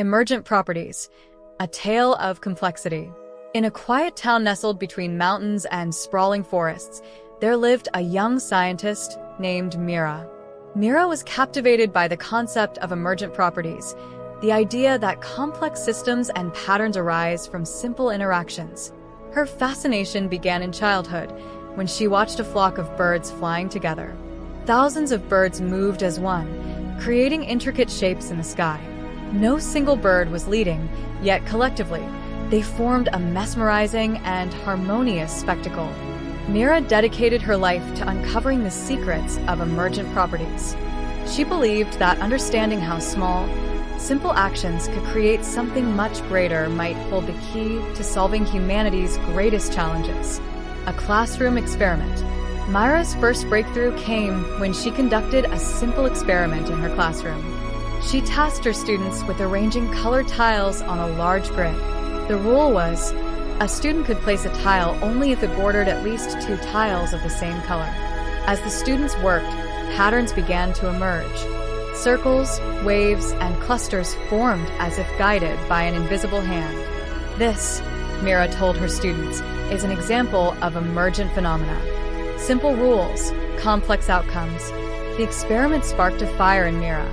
Emergent properties, a tale of complexity. In a quiet town nestled between mountains and sprawling forests, there lived a young scientist named Mira. Mira was captivated by the concept of emergent properties, the idea that complex systems and patterns arise from simple interactions. Her fascination began in childhood, when she watched a flock of birds flying together. Thousands of birds moved as one, creating intricate shapes in the sky. No single bird was leading, yet collectively, they formed a mesmerizing and harmonious spectacle. Mira dedicated her life to uncovering the secrets of emergent properties. She believed that understanding how small, simple actions could create something much greater might hold the key to solving humanity's greatest challenges. A classroom experiment. Mira's first breakthrough came when she conducted a simple experiment in her classroom. She tasked her students with arranging colored tiles on a large grid. The rule was, a student could place a tile only if it bordered at least 2 tiles of the same color. As the students worked, patterns began to emerge. Circles, waves, and clusters formed as if guided by an invisible hand. This, Mira told her students, is an example of emergent phenomena. Simple rules, complex outcomes. The experiment sparked a fire in Mira.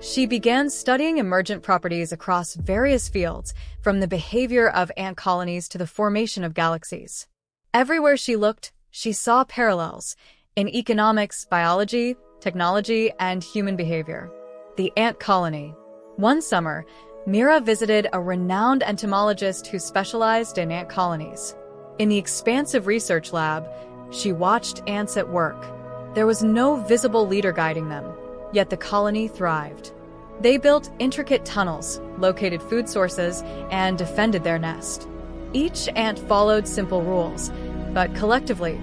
She began studying emergent properties across various fields, from the behavior of ant colonies to the formation of galaxies. Everywhere she looked, she saw parallels in economics, biology, technology, and human behavior. The ant colony. One summer, Mira visited a renowned entomologist who specialized in ant colonies. In the expansive research lab, she watched ants at work. There was no visible leader guiding them, yet the colony thrived. They built intricate tunnels, located food sources, and defended their nest. Each ant followed simple rules, but collectively,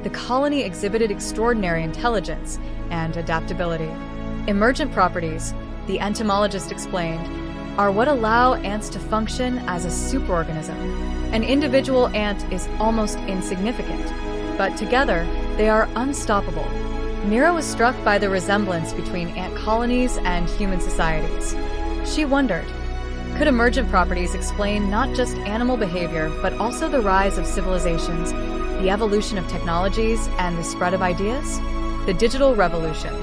the colony exhibited extraordinary intelligence and adaptability. Emergent properties, the entomologist explained, are what allow ants to function as a superorganism. An individual ant is almost insignificant, but together, they are unstoppable. Mira was struck by the resemblance between ant colonies and human societies. She wondered, could emergent properties explain not just animal behavior, but also the rise of civilizations, the evolution of technologies, and the spread of ideas? The digital revolution.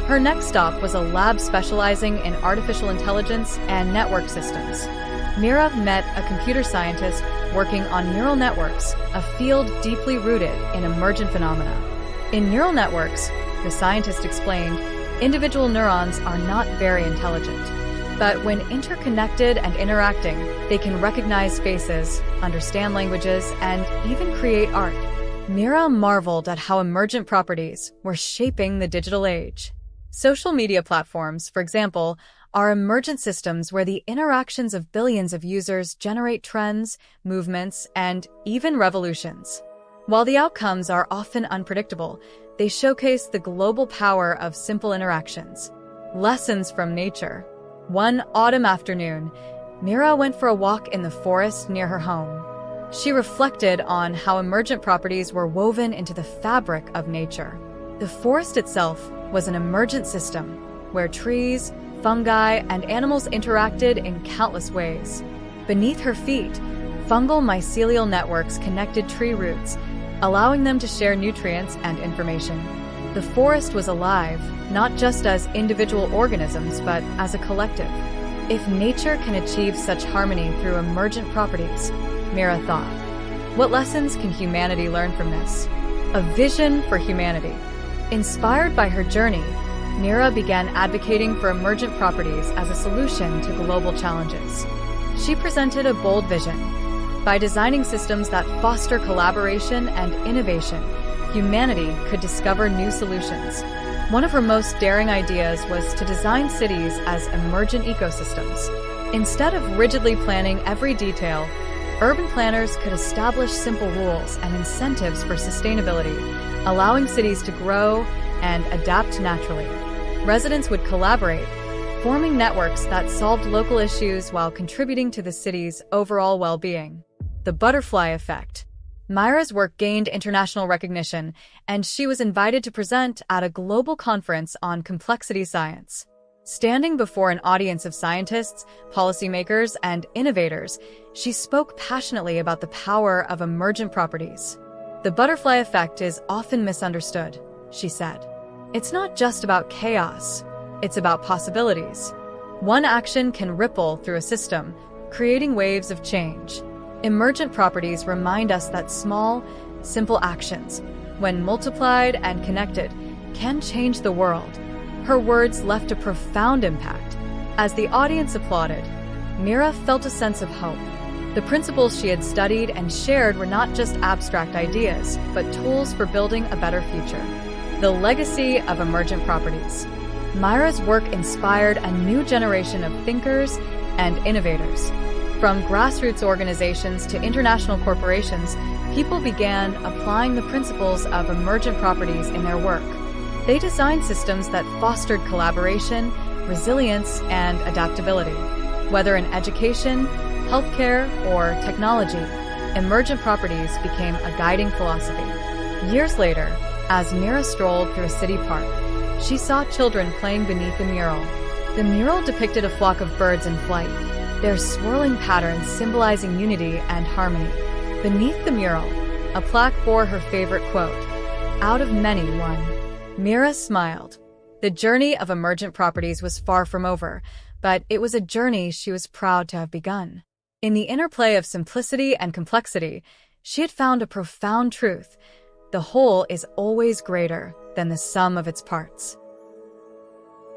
Her next stop was a lab specializing in artificial intelligence and network systems. Mira met a computer scientist working on neural networks, a field deeply rooted in emergent phenomena. In neural networks, the scientist explained, individual neurons are not very intelligent. But when interconnected and interacting, they can recognize faces, understand languages, and even create art. Mira marveled at how emergent properties were shaping the digital age. Social media platforms, for example, are emergent systems where the interactions of billions of users generate trends, movements, and even revolutions. While the outcomes are often unpredictable, they showcase the global power of simple interactions. Lessons from nature. One autumn afternoon, Mira went for a walk in the forest near her home. She reflected on how emergent properties were woven into the fabric of nature. The forest itself was an emergent system, where trees, fungi, and animals interacted in countless ways. Beneath her feet, fungal mycelial networks connected tree roots, allowing them to share nutrients and information. The forest was alive, not just as individual organisms, but as a collective. If nature can achieve such harmony through emergent properties, Mira thought, what lessons can humanity learn from this? A vision for humanity. Inspired by her journey, Mira began advocating for emergent properties as a solution to global challenges. She presented a bold vision. By designing systems that foster collaboration and innovation, humanity could discover new solutions. One of her most daring ideas was to design cities as emergent ecosystems. Instead of rigidly planning every detail, urban planners could establish simple rules and incentives for sustainability, allowing cities to grow and adapt naturally. Residents would collaborate, forming networks that solved local issues while contributing to the city's overall well-being. The butterfly effect. Mira's work gained international recognition, and she was invited to present at a global conference on complexity science. Standing before an audience of scientists, policymakers, and innovators, she spoke passionately about the power of emergent properties. The butterfly effect is often misunderstood, she said. It's not just about chaos, it's about possibilities. One action can ripple through a system, creating waves of change. Emergent properties remind us that small, simple actions, when multiplied and connected, can change the world. Her words left a profound impact. As the audience applauded, Mira felt a sense of hope. The principles she had studied and shared were not just abstract ideas, but tools for building a better future. The legacy of emergent properties. Mira's work inspired a new generation of thinkers and innovators. From grassroots organizations to international corporations, people began applying the principles of emergent properties in their work. They designed systems that fostered collaboration, resilience, and adaptability. Whether in education, healthcare, or technology, emergent properties became a guiding philosophy. Years later, as Mira strolled through a city park, she saw children playing beneath the mural. The mural depicted a flock of birds in flight, their swirling patterns symbolizing unity and harmony. Beneath the mural, a plaque bore her favorite quote, "Out of many, one." Mira smiled. The journey of emergent properties was far from over, but it was a journey she was proud to have begun. In the interplay of simplicity and complexity, she had found a profound truth: the whole is always greater than the sum of its parts.